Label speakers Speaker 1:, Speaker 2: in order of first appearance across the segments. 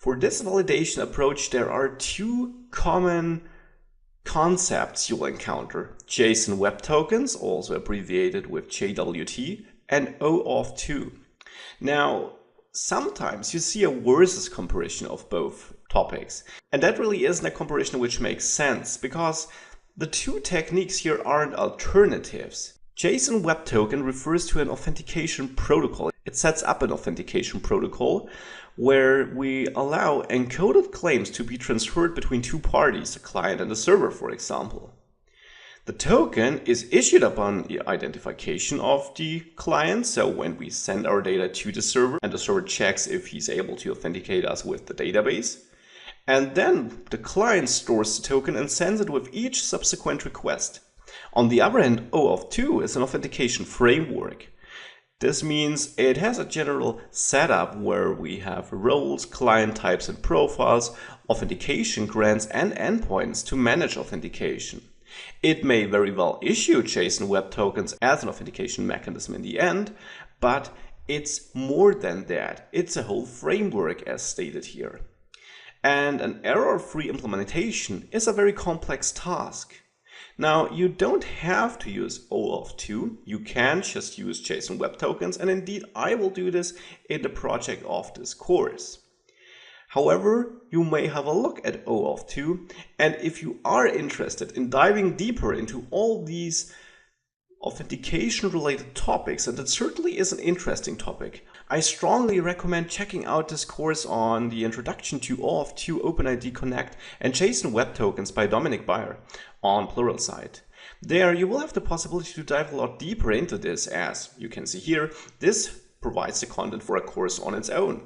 Speaker 1: For this validation approach, there are two common concepts you'll encounter: JSON Web Tokens, also abbreviated with JWT, and OAuth2. Now, sometimes you see a versus comparison of both topics, and that really isn't a comparison which makes sense, because the two techniques here aren't alternatives. JSON Web Token refers to an authentication protocol. It sets up an authentication protocol where we allow encoded claims to be transferred between two parties, a client and a server, for example. The token is issued upon the identification of the client, so when we send our data to the server and the server checks if he's able to authenticate us with the database. And then the client stores the token and sends it with each subsequent request. On the other hand, OAuth2 is an authentication framework. This means it has a general setup where we have roles, client types and profiles, authentication grants and endpoints to manage authentication. It may very well issue JSON Web Tokens as an authentication mechanism in the end, but it's more than that. It's a whole framework as stated here. And an error-free implementation is a very complex task. Now, you don't have to use OAuth2, you can just use JSON Web Tokens, and indeed I will do this in the project of this course. However, you may have a look at OAuth2, and if you are interested in diving deeper into all these authentication-related topics, and it certainly is an interesting topic, I strongly recommend checking out this course on the Introduction to OAuth2, OpenID Connect, and JSON Web Tokens by Dominik Beyer on Pluralsight. There you will have the possibility to dive a lot deeper into this, as you can see here, this provides the content for a course on its own.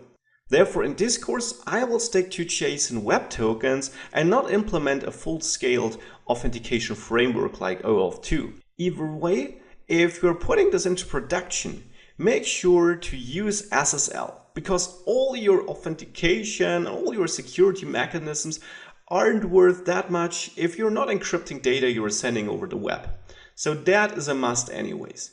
Speaker 1: Therefore, in this course, I will stick to JSON Web Tokens and not implement a full-scaled authentication framework like OAuth2. Either way, if you're putting this into production, make sure to use SSL, because all your authentication, all your security mechanisms aren't worth that much if you're not encrypting data you're sending over the web. So that is a must anyways.